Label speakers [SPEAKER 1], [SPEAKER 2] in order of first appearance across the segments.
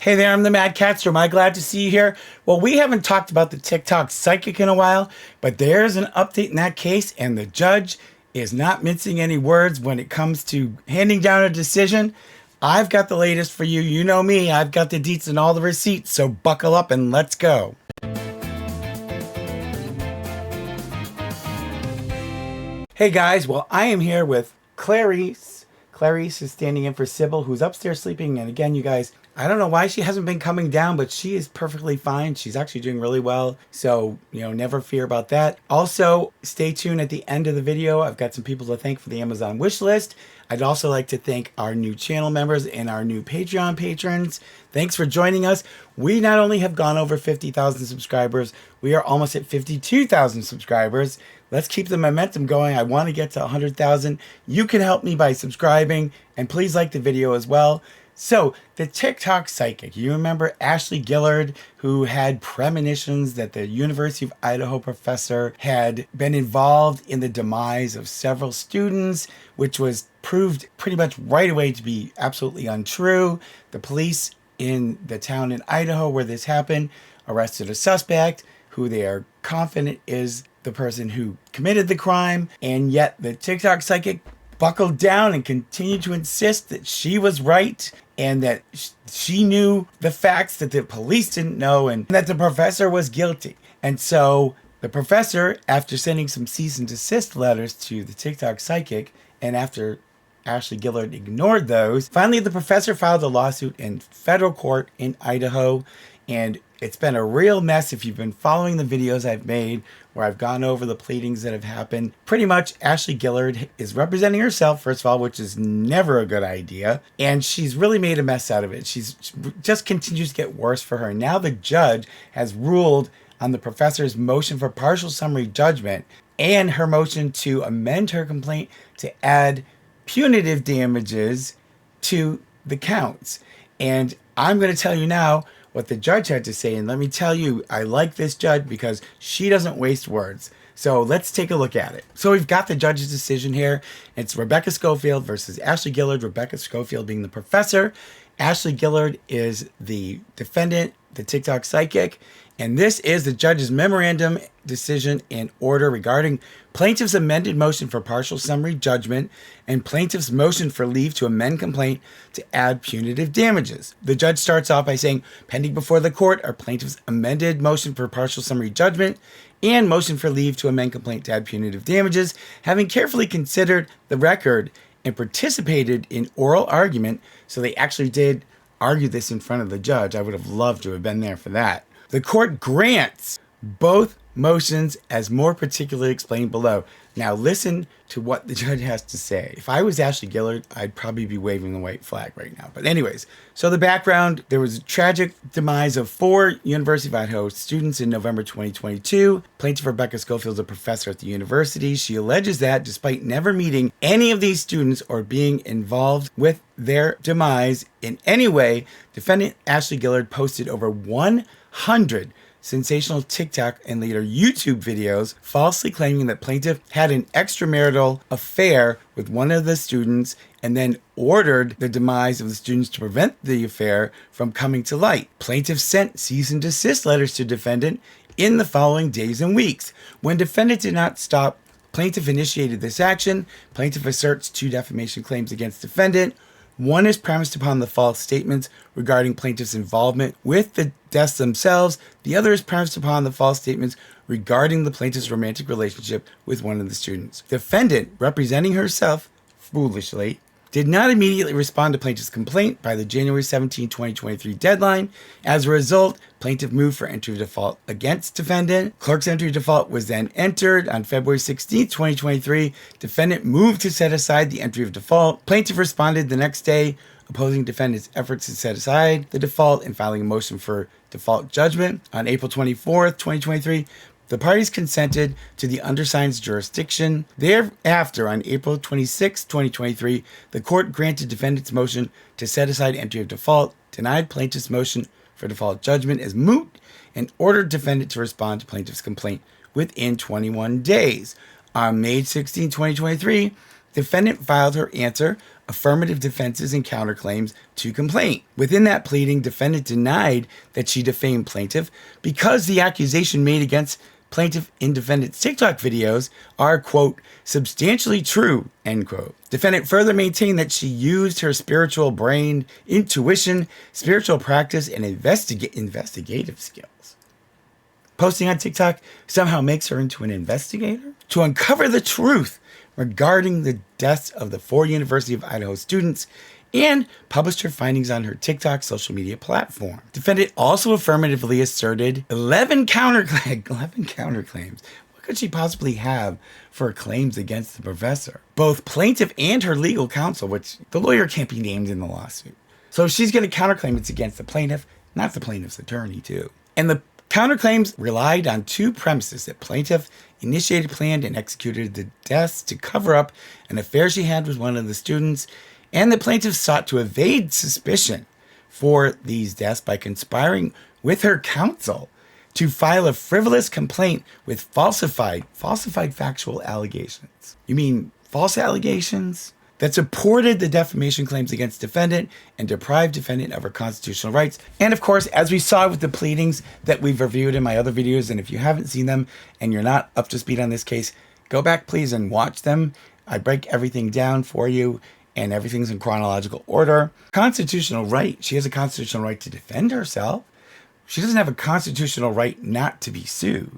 [SPEAKER 1] Hey there, I'm the MadCatster. Am I glad to see you here? Well, we haven't talked about the TikTok psychic in a while, but there's an update in that case, and the judge is not mincing any words when it comes to handing down a decision. I've got the latest for you. You know me, I've got the deets and all the receipts, so buckle up and let's go. Hey guys, well, I am here with Clarice. Clarice is standing in for Sybil, who's upstairs sleeping. And again, you guys, I don't know why she hasn't been coming down, but she is perfectly fine. She's actually doing really well. So, never fear about that. Also, stay tuned at the end of the video. I've got some people to thank for the Amazon wish list. I'd also like to thank our new channel members and our new Patreon patrons. Thanks for joining us. We not only have gone over 50,000 subscribers, we are almost at 52,000 subscribers. Let's keep the momentum going. I want to get to 100,000. You can help me by subscribing, and please like the video as well. So, the TikTok psychic. You remember Ashley Gillard, who had premonitions that the University of Idaho professor had been involved in the demise of several students, which was proved pretty much right away to be absolutely untrue. The police in the town in Idaho where this happened arrested a suspect who they are confident is the person who committed the crime, and yet the TikTok psychic buckled down and continued to insist that she was right and that she knew the facts that the police didn't know and that the professor was guilty. And so the professor, after sending some cease and desist letters to the TikTok psychic, and after Ashley Gillard ignored those, finally the professor filed a lawsuit in federal court in Idaho. And it's been a real mess if you've been following the videos I've made where I've gone over the pleadings that have happened. Pretty much Ashley Gillard is representing herself, first of all, which is never a good idea. And she's really made a mess out of it. She just continues to get worse for her. Now the judge has ruled on the professor's motion for partial summary judgment and her motion to amend her complaint to add punitive damages to the counts. And I'm going to tell you now what the judge had to say. And let me tell you, I like this judge because she doesn't waste words. So let's take a look at it. So we've got the judge's decision here. It's Rebecca Schofield versus Ashley Gillard. Rebecca Schofield being the professor. Ashley Gillard is the defendant, the TikTok psychic. And this is the judge's memorandum decision and order regarding plaintiff's amended motion for partial summary judgment and plaintiff's motion for leave to amend complaint to add punitive damages. The judge starts off by saying, pending before the court are plaintiff's amended motion for partial summary judgment and motion for leave to amend complaint to add punitive damages. Having carefully considered the record and participated in oral argument, so they actually did argue this in front of the judge. I would have loved to have been there for that. The court grants both motions as more particularly explained below. Now listen to what the judge has to say. If I was Ashley Gillard, I'd probably be waving the white flag right now. But anyways, so the background, there was a tragic demise of 4 University of Idaho students in November 2022. Plaintiff Rebecca Schofield is a professor at the university. She alleges that despite never meeting any of these students or being involved with their demise in any way, defendant Ashley Gillard posted over 100 sensational TikTok and later YouTube videos falsely claiming that plaintiff had an extramarital affair with one of the students and then ordered the demise of the students to prevent the affair from coming to light. Plaintiff sent cease and desist letters to defendant in the following days and weeks. When defendant did not stop, plaintiff initiated this action. Plaintiff asserts 2 defamation claims against defendant. One is premised upon the false statements regarding plaintiff's involvement with the deaths themselves. The other is premised upon the false statements regarding the plaintiff's romantic relationship with one of the students. Defendant, representing herself foolishly, did not immediately respond to plaintiff's complaint by the January 17, 2023 deadline. As a result, plaintiff moved for entry of default against defendant. Clerk's entry of default was then entered on February 16, 2023. Defendant moved to set aside the entry of default. Plaintiff responded the next day, opposing defendant's efforts to set aside the default and filing a motion for default judgment. On April 24, 2023, the parties consented to the undersigned's jurisdiction. Thereafter, on April 26, 2023, the court granted defendant's motion to set aside entry of default, denied plaintiff's motion for default judgment as moot, and ordered defendant to respond to plaintiff's complaint within 21 days. On May 16, 2023, defendant filed her answer, affirmative defenses, and counterclaims to complaint. Within that pleading, defendant denied that she defamed plaintiff because the accusation made against plaintiff in defendant's TikTok videos are, quote, substantially true, end quote. Defendant further maintained that she used her spiritual brain, intuition, spiritual practice, and investigative skills. Posting on TikTok somehow makes her into an investigator to uncover the truth regarding the deaths of the 4 University of Idaho students and published her findings on her TikTok social media platform. Defendant also affirmatively asserted 11 counterclaims. What could she possibly have for claims against the professor? Both plaintiff and her legal counsel, which the lawyer can't be named in the lawsuit. So if she's going to counterclaim, it's against the plaintiff, not the plaintiff's attorney, too. And the counterclaims relied on 2 premises: that plaintiff initiated, planned, and executed the deaths to cover up an affair she had with one of the students, and the plaintiff sought to evade suspicion for these deaths by conspiring with her counsel to file a frivolous complaint with falsified factual allegations. You mean false allegations? That supported the defamation claims against defendant and deprived defendant of her constitutional rights. And of course, as we saw with the pleadings that we've reviewed in my other videos, and if you haven't seen them and you're not up to speed on this case, go back please and watch them. I break everything down for you and everything's in chronological order. Constitutional right. She has a constitutional right to defend herself. She doesn't have a constitutional right not to be sued.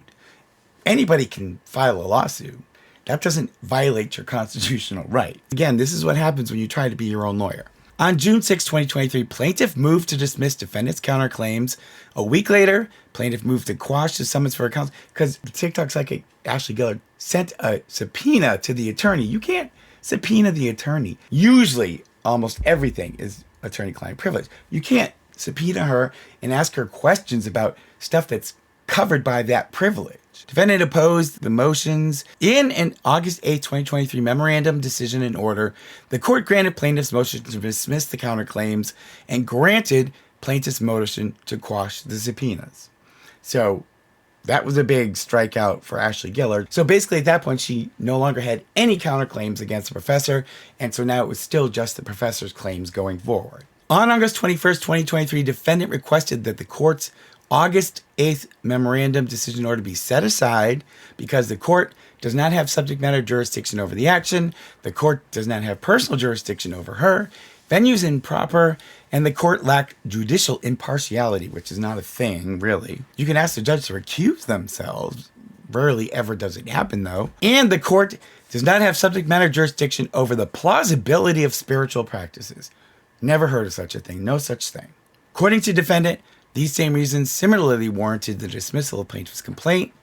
[SPEAKER 1] Anybody can file a lawsuit. That doesn't violate your constitutional right. Again, this is what happens when you try to be your own lawyer. On June 6, 2023, plaintiff moved to dismiss defendant's counterclaims. A week later, plaintiff moved to quash the summons for her counsel because TikTok psychic Ashley Gillard sent a subpoena to the attorney. You can't subpoena the attorney. Usually, almost everything is attorney-client privilege. You can't subpoena her and ask her questions about stuff that's covered by that privilege. Defendant opposed the motions. In an August 8, 2023 memorandum decision and order, the court granted plaintiff's motion to dismiss the counterclaims and granted plaintiff's motion to quash the subpoenas. So that was a big strikeout for Ashley Gillard. So basically at that point, she no longer had any counterclaims against the professor. And so now it was still just the professor's claims going forward. On August 21st, 2023, defendant requested that the court's August 8th memorandum decision order be set aside because the court does not have subject matter jurisdiction over the action, the court does not have personal jurisdiction over her, venue's improper, and the court lacked judicial impartiality, which is not a thing, really. You can ask the judge to recuse themselves. Rarely ever does it happen, though. And the court does not have subject matter jurisdiction over the plausibility of spiritual practices. Never heard of such a thing. No such thing. According to defendant, these same reasons similarly warranted the dismissal of plaintiff's complaint.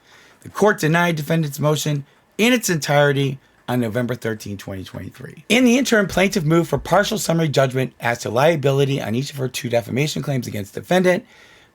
[SPEAKER 1] The court denied defendant's motion in its entirety on November 13, 2023. In the interim, plaintiff moved for partial summary judgment as to liability on each of her 2 defamation claims against defendant.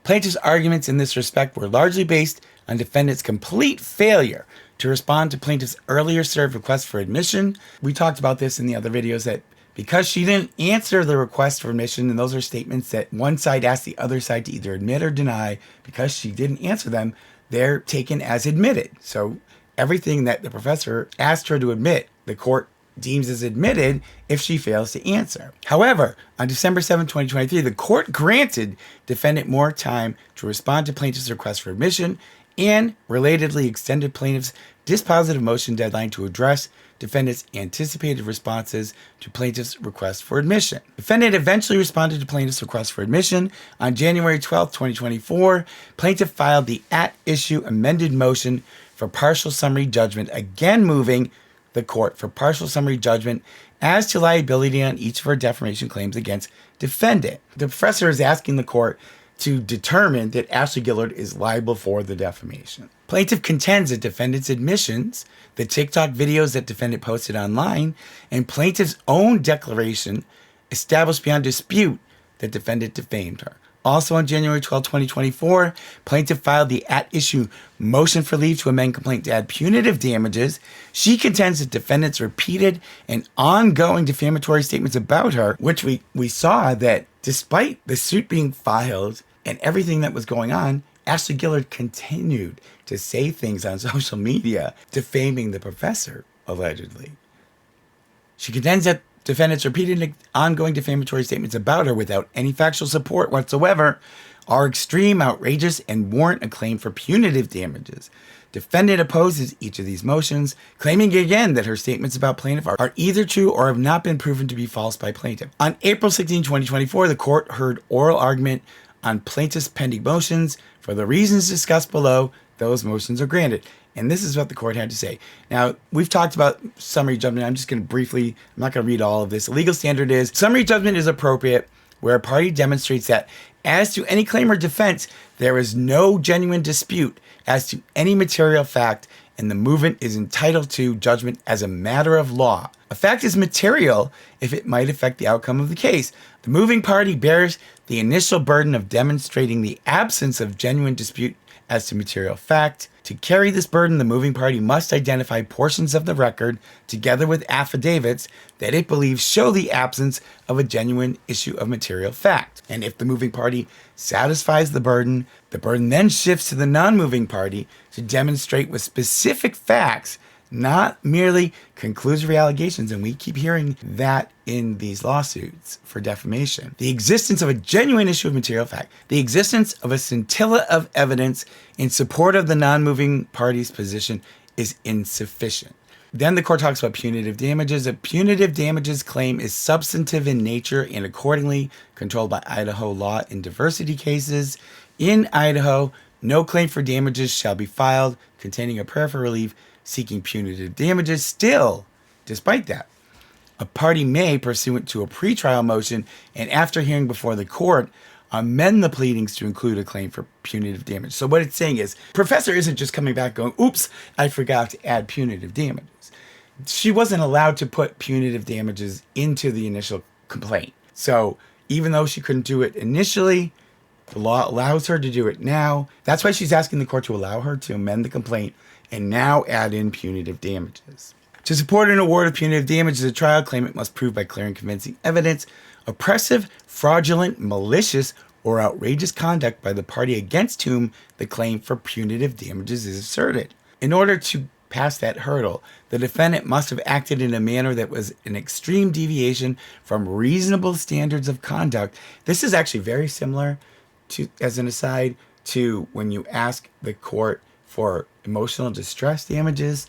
[SPEAKER 1] Plaintiff's arguments in this respect were largely based on defendant's complete failure to respond to plaintiff's earlier served request for admission. We talked about this in the other videos that because she didn't answer the request for admission, and those are statements that one side asked the other side to either admit or deny, because she didn't answer them, they're taken as admitted. So everything that the professor asked her to admit, the court deems as admitted if she fails to answer. However, on December 7, 2023, the court granted defendant more time to respond to plaintiff's request for admission and relatedly extended plaintiff's dispositive motion deadline to address defendant's anticipated responses to plaintiff's request for admission. Defendant eventually responded to plaintiff's request for admission. On January 12, 2024, plaintiff filed the at-issue amended motion for partial summary judgment, again moving the court for partial summary judgment as to liability on each of her defamation claims against defendant. The professor is asking the court to determine that Ashley Gillard is liable for the defamation. Plaintiff contends that defendant's admissions, the TikTok videos that defendant posted online, and plaintiff's own declaration established beyond dispute that defendant defamed her. Also on January 12, 2024, plaintiff filed the at-issue motion for leave to amend complaint to add punitive damages. She contends that defendant's repeated and ongoing defamatory statements about her, which we saw that despite the suit being filed and everything that was going on, Ashley Gillard continued to say things on social media defaming the professor, allegedly. She contends that defendants' repeated and ongoing defamatory statements about her without any factual support whatsoever are extreme, outrageous, and warrant a claim for punitive damages. Defendant opposes each of these motions, claiming again that her statements about plaintiff are either true or have not been proven to be false by plaintiff. On April 16, 2024, the court heard oral argument on plaintiff's pending motions. For the reasons discussed below, those motions are granted. And this is what the court had to say. Now, we've talked about summary judgment. I'm just going to briefly, I'm not going to read all of this. The legal standard is summary judgment is appropriate where a party demonstrates that as to any claim or defense, there is no genuine dispute as to any material fact, and the movement is entitled to judgment as a matter of law. A fact is material if it might affect the outcome of the case. The moving party bears the initial burden of demonstrating the absence of genuine dispute as to material fact. To carry this burden, the moving party must identify portions of the record together with affidavits that it believes show the absence of a genuine issue of material fact. And if the moving party satisfies the burden then shifts to the non-moving party to demonstrate with specific facts, not merely conclusory allegations, and we keep hearing that in these lawsuits for defamation. The existence of a genuine issue of material fact, the existence of a scintilla of evidence in support of the non-moving party's position is insufficient. Then the court talks about punitive damages. A punitive damages claim is substantive in nature and accordingly controlled by Idaho law in diversity cases. In Idaho, no claim for damages shall be filed containing a prayer for relief seeking punitive damages. Still, despite that, a party may, pursuant to a pretrial motion and after hearing before the court, amend the pleadings to include a claim for punitive damage. So what it's saying is, professor isn't just coming back going, oops, I forgot to add punitive damages. She wasn't allowed to put punitive damages into the initial complaint. So even though she couldn't do it initially, the law allows her to do it now. That's why she's asking the court to allow her to amend the complaint and now add in punitive damages. To support an award of punitive damages, a trial claimant must prove by clear and convincing evidence oppressive, fraudulent, malicious, or outrageous conduct by the party against whom the claim for punitive damages is asserted. In order to pass that hurdle, the defendant must have acted in a manner that was an extreme deviation from reasonable standards of conduct. This is actually very similar to, as an aside, to when you ask the court for emotional distress damages.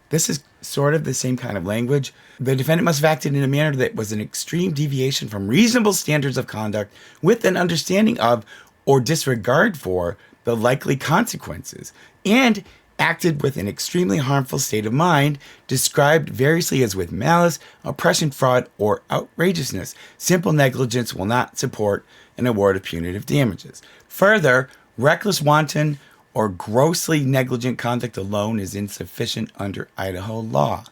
[SPEAKER 1] This is sort of the same kind of language. The defendant must have acted in a manner that was an extreme deviation from reasonable standards of conduct with an understanding of or disregard for the likely consequences, and acted with an extremely harmful state of mind, described variously as with malice, oppression, fraud, or outrageousness. Simple negligence will not support an award of punitive damages. Further, reckless, wanton, or grossly negligent conduct alone is insufficient under Idaho law.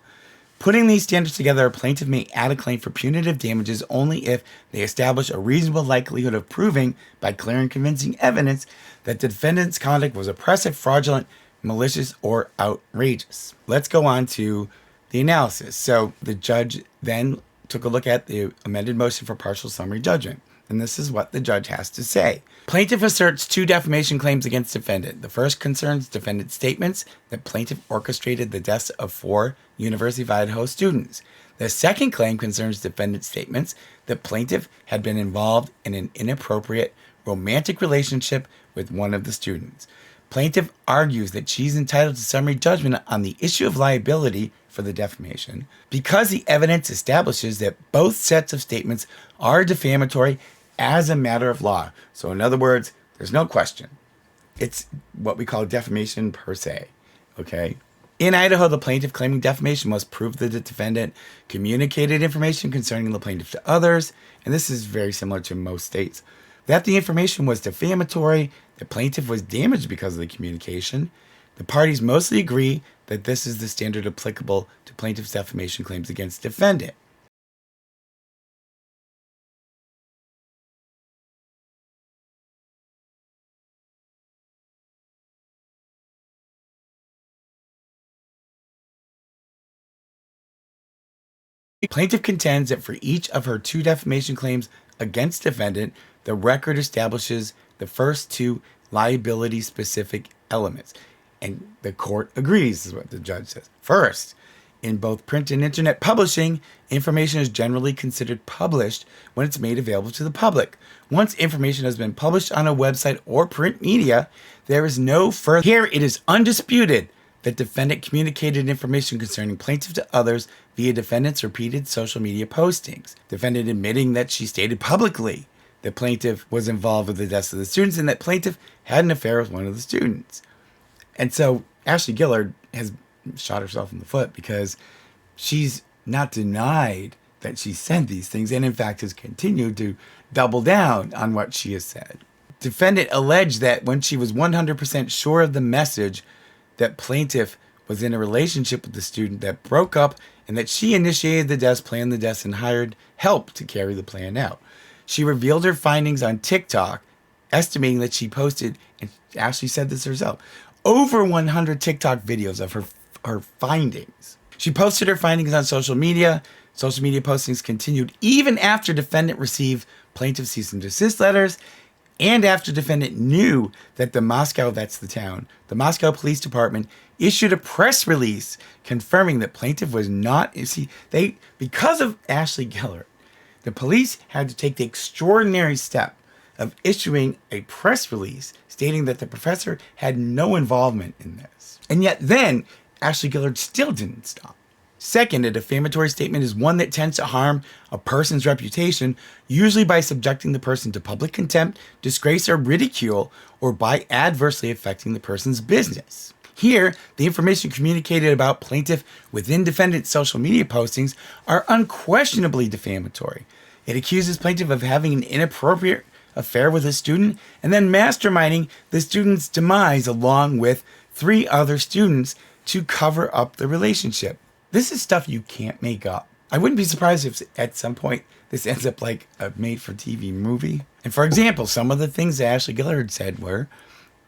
[SPEAKER 1] Putting these standards together, a plaintiff may add a claim for punitive damages only if they establish a reasonable likelihood of proving by clear and convincing evidence that the defendant's conduct was oppressive, fraudulent, malicious, or outrageous. Let's go on to the analysis. So the judge then took a look at the amended motion for partial summary judgment. And this is what the judge has to say. Plaintiff asserts two defamation claims against defendant. The first concerns defendant's statements that plaintiff orchestrated the deaths of 4 University of Idaho students. The second claim concerns defendant's statements that plaintiff had been involved in an inappropriate romantic relationship with one of the students. Plaintiff argues that she's entitled to summary judgment on the issue of liability for the defamation because the evidence establishes that both sets of statements are defamatory as a matter of law. So in other words, there's no question. It's what we call defamation per se, okay? In Idaho, the plaintiff claiming defamation must prove that the defendant communicated information concerning the plaintiff to others, and this is very similar to most states, that the information was defamatory, the plaintiff was damaged because of the communication. The parties mostly agree that this is the standard applicable to plaintiff's defamation claims against defendant. Plaintiff contends that for each of her 2 defamation claims against defendant, the record establishes the first 2 liability-specific elements. And the court agrees, is what the judge says. First, In both print and internet publishing, information is generally considered published when it's made available to the public. Once information has been published on a website or print media, there is no further. Here it is undisputed that defendant communicated information concerning plaintiff to others via defendant's repeated social media postings. Defendant admitting that she stated publicly that plaintiff was involved with the deaths of the students and that plaintiff had an affair with one of the students. And so Ashley Gillard has shot herself in the foot because she's not denied that she said these things and in fact has continued to double down on what she has said. Defendant alleged that when she was 100% sure of the message that plaintiff was in a relationship with the student that broke up and that she initiated the deaths, planned the deaths, and hired help to carry the plan out. She revealed her findings on TikTok, estimating that she posted, and Ashley said this herself, over 100 TikTok videos of her findings. She posted her findings on social media. Social media postings continued even after defendant received plaintiff cease and desist letters and after defendant knew that the Moscow, that's the town, the Moscow Police Department issued a press release confirming that plaintiff was not, because of Ashley Gillard, the police had to take the extraordinary step of issuing a press release stating that the professor had no involvement in this. And yet then, Ashley Gillard still didn't stop. Second, a defamatory statement is one that tends to harm a person's reputation, usually by subjecting the person to public contempt, disgrace, or ridicule, or by adversely affecting the person's business. Here, the information communicated about plaintiff within defendant's social media postings are unquestionably defamatory. It accuses plaintiff of having an inappropriate affair with a student and then masterminding the student's demise along with 3 other students to cover up the relationship. This is stuff you can't make up. I wouldn't be surprised if at some point this ends up like a made-for-TV movie. And for example, some of the things that Ashley Gillard said were,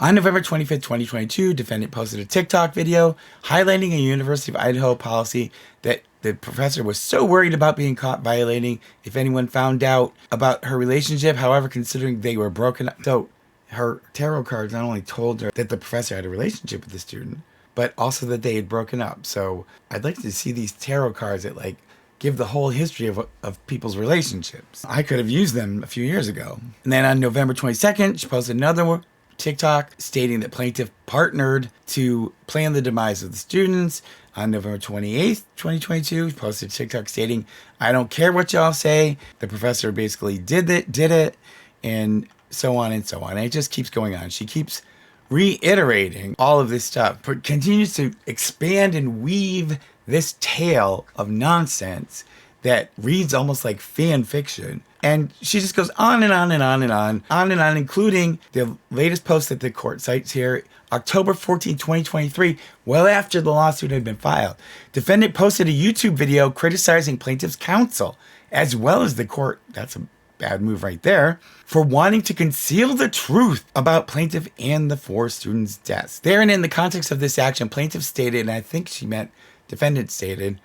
[SPEAKER 1] on November 25th, 2022, defendant posted a TikTok video highlighting a University of Idaho policy that the professor was so worried about being caught violating if anyone found out about her relationship. However, considering they were broken up, so her tarot cards not only told her that the professor had a relationship with the student, but also that they had broken up. So I'd like to see these tarot cards that like give the whole history of people's relationships. I could have used them a few years ago. And then on November 22nd, she posted another TikTok stating that plaintiff partnered to plan the demise of the students. On November 28th, 2022, she posted a TikTok stating, I don't care what y'all say. The professor basically did it, and so on and so on. And it just keeps going on. She keeps reiterating all of this stuff, but continues to expand and weave this tale of nonsense that reads almost like fan fiction. And she just goes on and on and on and on, including the latest post that the court cites here, October 14, 2023, well after the lawsuit had been filed. Defendant posted a YouTube video criticizing plaintiff's counsel, as well as the court. That's a bad move right there, for wanting to conceal the truth about plaintiff and the 4 students' deaths. Therein, in the context of this action, plaintiff stated, and I think she meant defendant stated,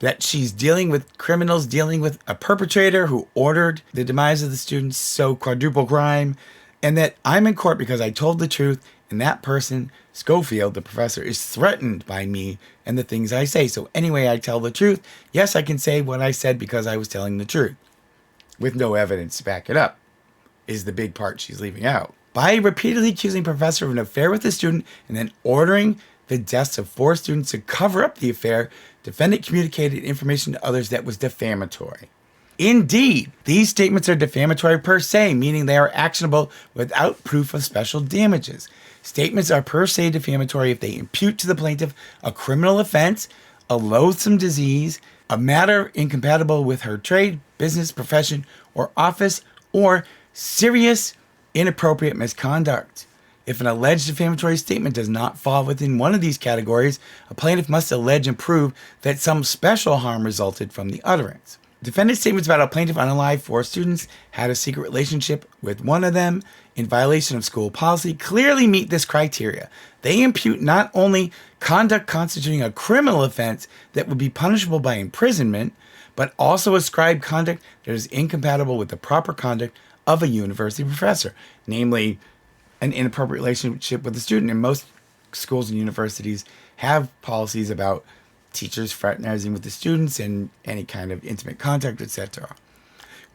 [SPEAKER 1] that she's dealing with criminals, dealing with a perpetrator who ordered the demise of the students, so quadruple crime, and that I'm in court because I told the truth, and that person, Schofield, the professor, is threatened by me and the things I say. So anyway, I tell the truth. Yes, I can say what I said because I was telling the truth, with no evidence to back it up, is the big part she's leaving out. By repeatedly accusing the professor of an affair with the student and then ordering the deaths of 4 students to cover up the affair, defendant communicated information to others that was defamatory. Indeed, these statements are defamatory per se, meaning they are actionable without proof of special damages. Statements are per se defamatory if they impute to the plaintiff a criminal offense, a loathsome disease, a matter incompatible with her trade, business, profession, or office, or serious inappropriate misconduct. If an alleged defamatory statement does not fall within one of these categories, a plaintiff must allege and prove that some special harm resulted from the utterance. Defendant's statements about a plaintiff unalived 4 students, had a secret relationship with one of them in violation of school policy clearly meet this criteria. They impute not only conduct constituting a criminal offense that would be punishable by imprisonment, but also ascribe conduct that is incompatible with the proper conduct of a university professor, namely an inappropriate relationship with a student. And most schools and universities have policies about teachers fraternizing with the students and any kind of intimate contact, etc.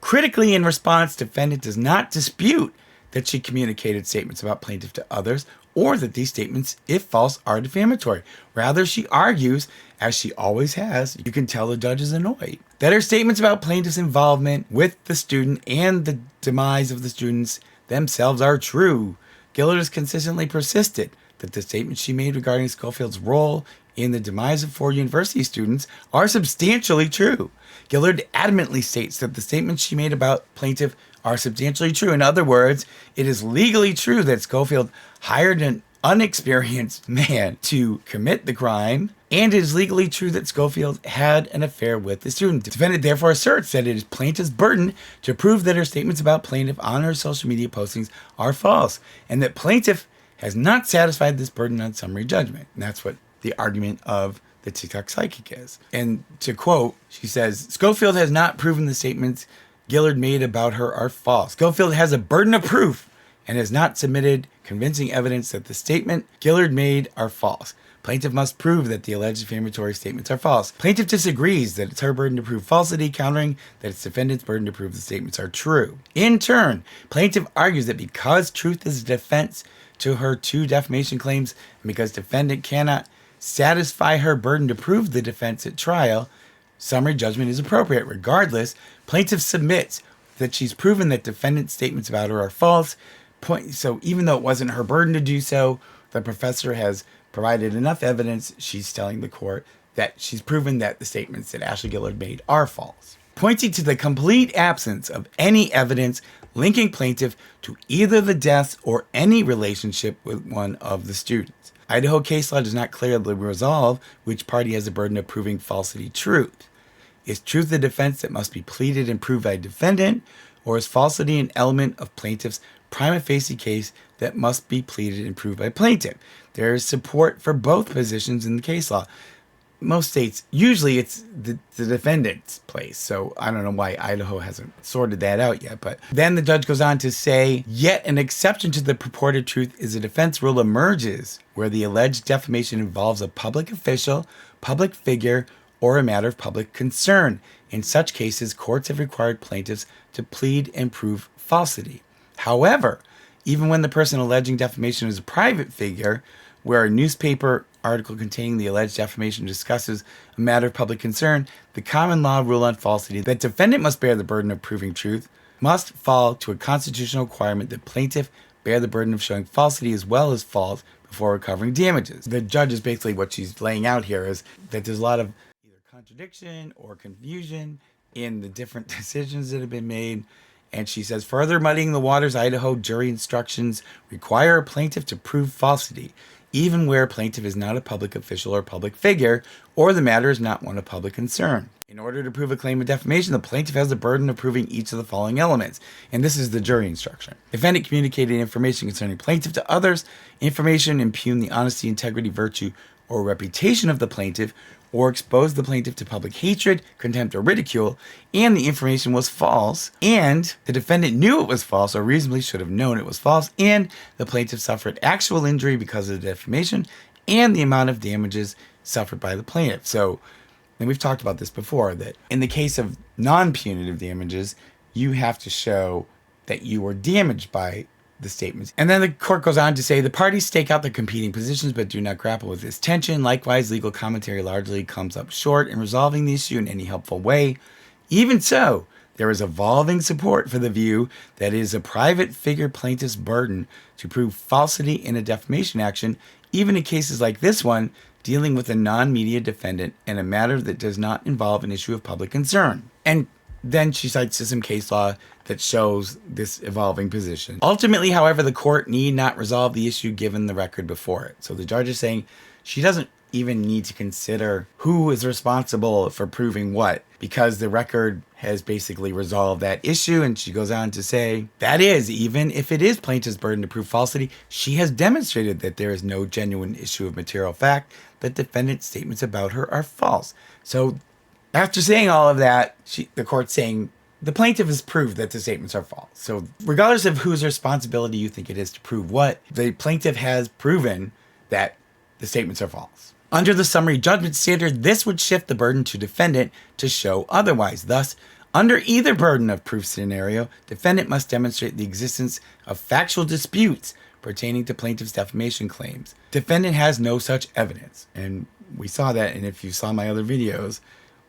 [SPEAKER 1] Critically, in response, defendant does not dispute that she communicated statements about plaintiff to others or that these statements, if false, are defamatory. Rather, she argues, as she always has, you can tell the judge is annoyed, that her statements about plaintiff's involvement with the student and the demise of the students themselves are true. Gillard has consistently persisted that the statements she made regarding Schofield's role in the demise of 4 university students are substantially true. Gillard adamantly states that the statements she made about plaintiff are substantially true. In other words, it is legally true that Schofield hired an unexperienced man to commit the crime, and it is legally true that Schofield had an affair with the student. The defendant therefore asserts that it is plaintiff's burden to prove that her statements about plaintiff on her social media postings are false, and that plaintiff has not satisfied this burden on summary judgment. And that's what the argument of the TikTok psychic is. And to quote, she says, Schofield has not proven the statements Gillard made about her are false. Schofield has a burden of proof and has not submitted convincing evidence that the statement Gillard made are false. Plaintiff must prove that the alleged defamatory statements are false. Plaintiff disagrees that it's her burden to prove falsity, countering that it's defendant's burden to prove the statements are true. In turn, plaintiff argues that because truth is a defense to her 2 defamation claims, and because defendant cannot satisfy her burden to prove the defense at trial, summary judgment is appropriate. Regardless, plaintiff submits that she's proven that defendant's statements about her are false. So even though it wasn't her burden to do so, the professor has provided enough evidence, she's telling the court, that she's proven that the statements that Ashley Gillard made are false, pointing to the complete absence of any evidence linking plaintiff to either the deaths or any relationship with one of the students. Idaho case law does not clearly resolve which party has the burden of proving falsity truth. Is truth the defense that must be pleaded and proved by defendant, or is falsity an element of plaintiff's prima facie case that must be pleaded and proved by plaintiff? There is support for both positions in the case law. Most states, usually it's the defendant's place. So I don't know why Idaho hasn't sorted that out yet. But then the judge goes on to say, yet an exception to the purported truth is a defense rule emerges where the alleged defamation involves a public official, public figure, or a matter of public concern. In such cases, courts have required plaintiffs to plead and prove falsity. However, even when the person alleging defamation is a private figure, where a newspaper article containing the alleged defamation discusses a matter of public concern, the common law rule on falsity that defendant must bear the burden of proving truth must fall to a constitutional requirement that plaintiff bear the burden of showing falsity as well as fault before recovering damages. The judge is basically, what she's laying out here is that there's a lot of either contradiction or confusion in the different decisions that have been made. And she says, further muddying the waters, Idaho jury instructions require a plaintiff to prove falsity, even where a plaintiff is not a public official or public figure, or the matter is not one of public concern. In order to prove a claim of defamation, the plaintiff has the burden of proving each of the following elements. And this is the jury instruction. Defendant communicated information concerning plaintiff to others. Information impugned the honesty, integrity, virtue, or reputation of the plaintiff, or exposed the plaintiff to public hatred, contempt, or ridicule, and the information was false, and the defendant knew it was false or reasonably should have known it was false, and the plaintiff suffered actual injury because of the defamation, and the amount of damages suffered by the plaintiff. So, and we've talked about this before, that in the case of non-punitive damages, you have to show that you were damaged by the statements. And then the court goes on to say the parties stake out their competing positions but do not grapple with this tension. Likewise, legal commentary largely comes up short in resolving the issue in any helpful way. Even so, there is evolving support for the view that it is a private figure plaintiff's burden to prove falsity in a defamation action, even in cases like this one, dealing with a non-media defendant and a matter that does not involve an issue of public concern. And then she cites some case law that shows this evolving position. Ultimately, however, the court need not resolve the issue given the record before it. So the judge is saying she doesn't even need to consider who is responsible for proving what, because the record has basically resolved that issue. And she goes on to say, that is, even if it is plaintiff's burden to prove falsity, she has demonstrated that there is no genuine issue of material fact, that defendant's statements about her are false. So after saying all of that, the court's saying the plaintiff has proved that the statements are false. So regardless of whose responsibility you think it is to prove what, the plaintiff has proven that the statements are false. Under the summary judgment standard, this would shift the burden to defendant to show otherwise. Thus, under either burden of proof scenario, defendant must demonstrate the existence of factual disputes pertaining to plaintiff's defamation claims. Defendant has no such evidence. And we saw that, and if you saw my other videos,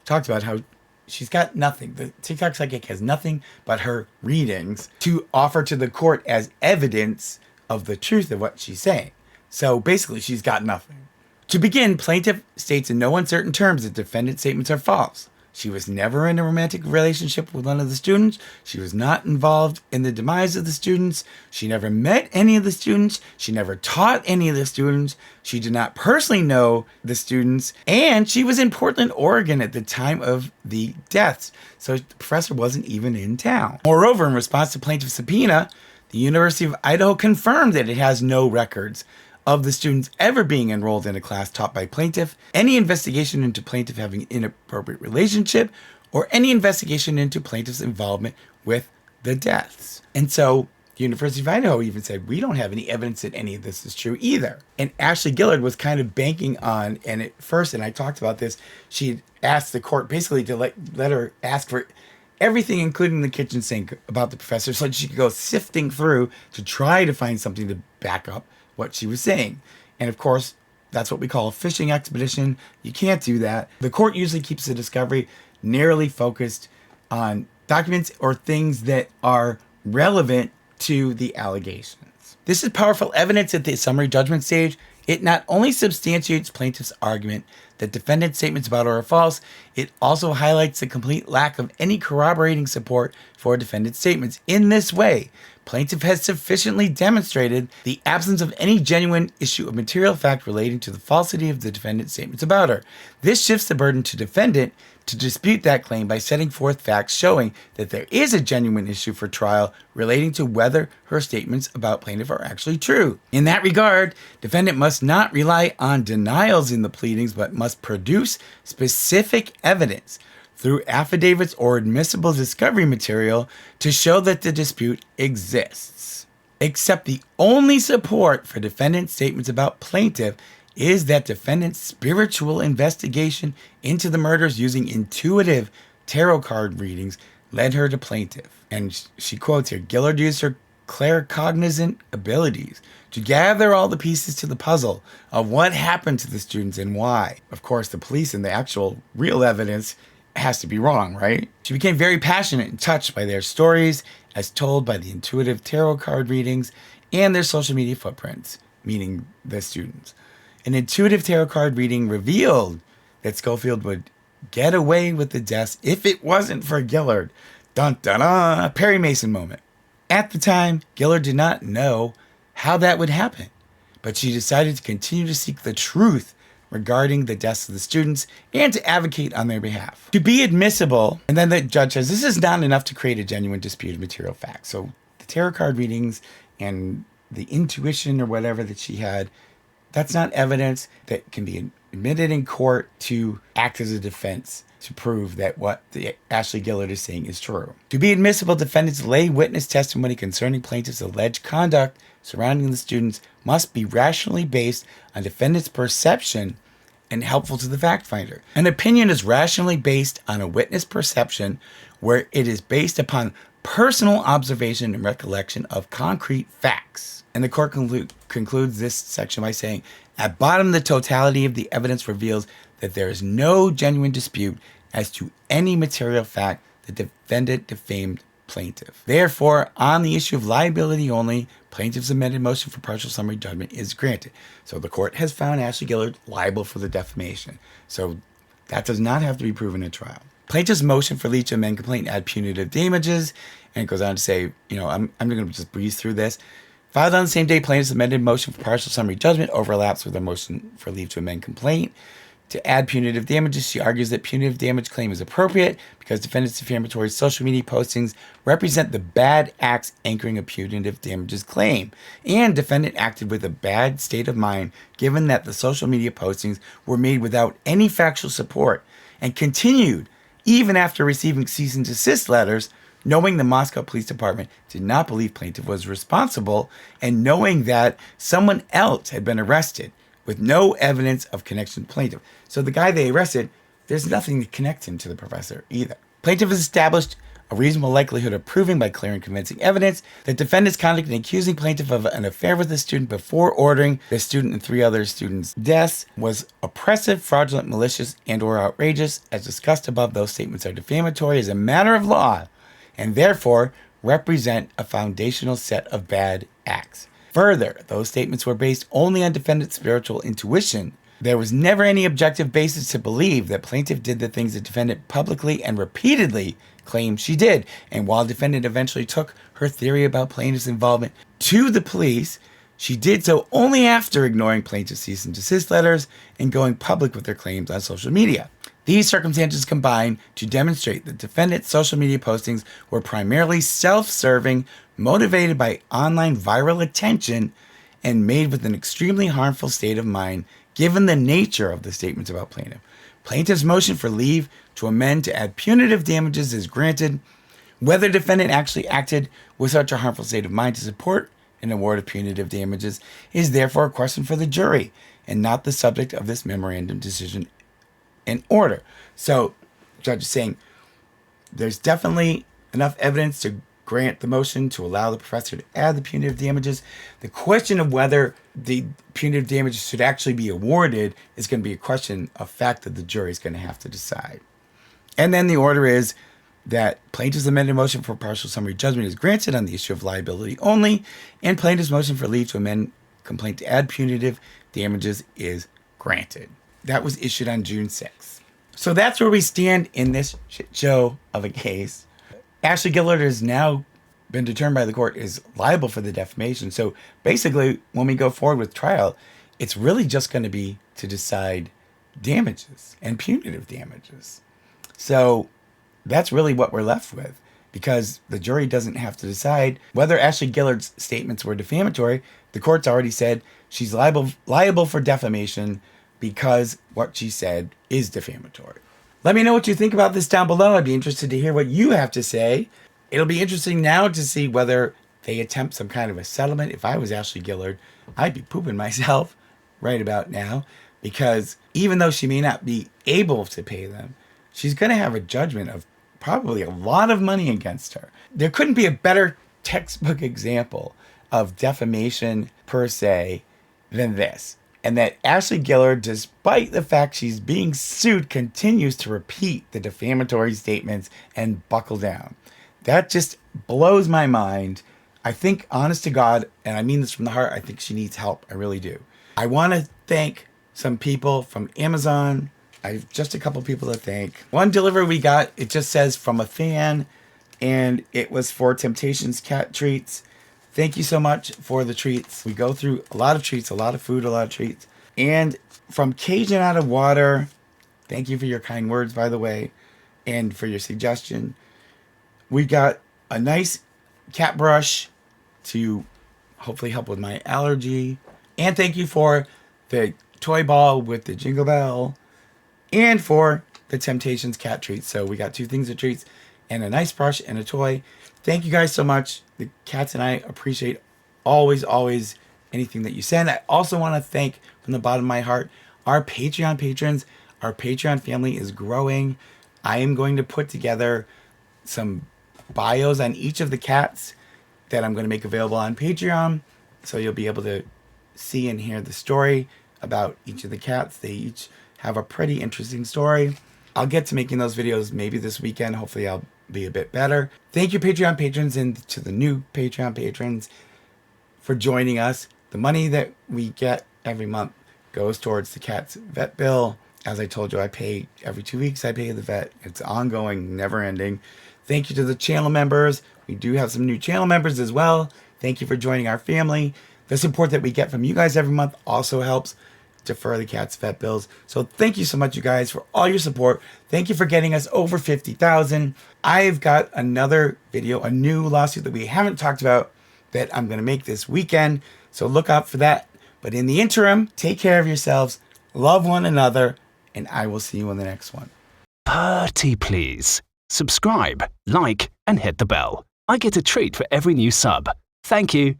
[SPEAKER 1] talked about how she's got nothing. The TikTok psychic has nothing but her readings to offer to the court as evidence of the truth of what she's saying. So basically, she's got nothing. To begin, plaintiff states in no uncertain terms that defendant's statements are false. She was never in a romantic relationship with one of the students. She was not involved in the demise of the students. She never met any of the students. She never taught any of the students. She did not personally know the students. And she was in Portland, Oregon at the time of the deaths. So the professor wasn't even in town. Moreover, in response to plaintiff's subpoena, the University of Idaho confirmed that it has no records of the students ever being enrolled in a class taught by plaintiff, any investigation into plaintiff having inappropriate relationship, or any investigation into plaintiff's involvement with the deaths. And so the University of Idaho even said, we don't have any evidence that any of this is true either. And Ashley Gillard was kind of banking on, and at first, and I talked about this, she asked the court basically to let her ask for everything, including the kitchen sink, about the professor, so that she could go sifting through to try to find something to back up what she was saying. And of course, that's what we call a fishing expedition. You can't do that. The court usually keeps the discovery narrowly focused on documents or things that are relevant to the allegations. This is powerful evidence at the summary judgment stage. It not only substantiates plaintiff's argument that defendant's statements about her are false, it also highlights the complete lack of any corroborating support for defendant's statements. In this way, plaintiff has sufficiently demonstrated the absence of any genuine issue of material fact relating to the falsity of the defendant's statements about her. This shifts the burden to defendant to dispute that claim by setting forth facts showing that there is a genuine issue for trial relating to whether her statements about plaintiff are actually true. In that regard, defendant must not rely on denials in the pleadings, but must produce specific evidence through affidavits or admissible discovery material to show that the dispute exists. Except the only support for defendant's statements about plaintiff is that defendant's spiritual investigation into the murders using intuitive tarot card readings led her to plaintiff. And she quotes here, Gillard used her claircognizant abilities to gather all the pieces to the puzzle of what happened to the students and why. Of course, the police and the actual real evidence has to be wrong, right? She became very passionate and touched by their stories as told by the intuitive tarot card readings and their social media footprints, meaning the students. An intuitive tarot card reading revealed that Schofield would get away with the deaths if it wasn't for Gillard. Dun dun dun, Perry Mason moment. At the time, Gillard did not know how that would happen, but she decided to continue to seek the truth regarding the deaths of the students and to advocate on their behalf. To be admissible, and then the judge says this is not enough to create a genuine dispute of material facts. So the tarot card readings and the intuition or whatever that she had, that's not evidence that can be admitted in court to act as a defense to prove that what the Ashley Gillard is saying is true. To be admissible, defendant's lay witness testimony concerning plaintiff's alleged conduct surrounding the students must be rationally based on defendant's perception and helpful to the fact finder. An opinion is rationally based on a witness perception where it is based upon personal observation and recollection of concrete facts. And the court concludes this section by saying, at bottom, the totality of the evidence reveals that there is no genuine dispute as to any material fact the defendant defamed plaintiff. Therefore, on the issue of liability only, plaintiff's amended motion for partial summary judgment is granted. So the court has found Ashley Gillard liable for the defamation. So that does not have to be proven at trial. Plaintiff's motion for leave to amend complaint add punitive damages, and it goes on to say, I'm going to just breeze through this. Filed on the same day, plaintiff's amended motion for partial summary judgment overlaps with a motion for leave to amend complaint. To add punitive damages, she argues that punitive damage claim is appropriate because defendant's defamatory social media postings represent the bad acts anchoring a punitive damages claim, and defendant acted with a bad state of mind given that the social media postings were made without any factual support and continued even after receiving cease and desist letters, knowing the Moscow Police Department did not believe plaintiff was responsible and knowing that someone else had been arrested with no evidence of connection to the plaintiff. So the guy they arrested, there's nothing to connect him to the professor either. Plaintiff has established a reasonable likelihood of proving by clear and convincing evidence that defendant's conduct in accusing plaintiff of an affair with the student before ordering the student and 3 other students' deaths was oppressive, fraudulent, malicious, and or outrageous. As discussed above, those statements are defamatory as a matter of law and therefore represent a foundational set of bad acts. Further, those statements were based only on defendant's spiritual intuition. There was never any objective basis to believe that plaintiff did the things the defendant publicly and repeatedly claimed she did. And while defendant eventually took her theory about plaintiff's involvement to the police, she did so only after ignoring plaintiff's cease and desist letters and going public with her claims on social media. These circumstances combine to demonstrate that defendant's social media postings were primarily self-serving, motivated by online viral attention, and made with an extremely harmful state of mind given the nature of the statements about plaintiff. Plaintiff's motion for leave to amend to add punitive damages is granted. Whether defendant actually acted with such a harmful state of mind to support an award of punitive damages is therefore a question for the jury and not the subject of this memorandum decision and order. So, judge is saying there's definitely enough evidence to grant the motion to allow the professor to add the punitive damages. The question of whether the punitive damages should actually be awarded is going to be a question of fact that the jury is going to have to decide. And then the order is that plaintiff's amended motion for partial summary judgment is granted on the issue of liability only, and plaintiff's motion for leave to amend complaint to add punitive damages is granted. That was issued on June 6th. So that's where we stand in this shit show of a case. Ashley Gillard has now been determined by the court is liable for the defamation. So basically, when we go forward with trial, it's really just going to be to decide damages and punitive damages. So that's really what we're left with, because the jury doesn't have to decide whether Ashley Gillard's statements were defamatory. The court's already said she's liable for defamation because what she said is defamatory. Let me know what you think about this down below. I'd be interested to hear what you have to say. It'll be interesting now to see whether they attempt some kind of a settlement. If I was Ashley Gillard, I'd be pooping myself right about now, because even though she may not be able to pay them, she's going to have a judgment of probably a lot of money against her. There couldn't be a better textbook example of defamation per se than this. And that Ashley Gillard, despite the fact she's being sued, continues to repeat the defamatory statements and buckle down. That just blows my mind. I think, honest to God, and I mean this from the heart, I think she needs help. I really do. I want to thank some people from Amazon. I have just a couple people to thank. One delivery we got, it just says from a fan, and it was for Temptations cat treats. Thank you so much for the treats. We go through a lot of treats, a lot of food, a lot of treats. And from Cajun Out of Water, thank you for your kind words, by the way, and for your suggestion. We got a nice cat brush to hopefully help with my allergy. And thank you for the toy ball with the jingle bell, and for the Temptations cat treats. So we got 2 things of treats and a nice brush and a toy. Thank you guys so much. The cats and I appreciate always anything that you send. I also want to thank from the bottom of my heart our Patreon patrons. Our Patreon family is growing. I am going to put together some bios on each of the cats that I'm going to make available on Patreon, so you'll be able to see and hear the story about each of the cats. They each have a pretty interesting story. I'll get to making those videos maybe this weekend. Hopefully I'll be a bit better. Thank you, Patreon patrons, and to the new Patreon patrons for joining us. The money that we get every month goes towards the cat's vet bill. As I told you, I pay every 2 weeks. I pay the vet. It's ongoing, never ending. Thank you to the channel members. We do have some new channel members as well. Thank you for joining our family. The support that we get from you guys every month also helps defer the cat's vet bills. So thank you so much, you guys, for all your support. Thank you for getting us over 50,000. I've got another video, a new lawsuit that we haven't talked about that I'm going to make this weekend. So look out for that. But in the interim, take care of yourselves, love one another, and I will see you on the next one.
[SPEAKER 2] Pretty please. Subscribe, like, and hit the bell. I get a treat for every new sub. Thank you.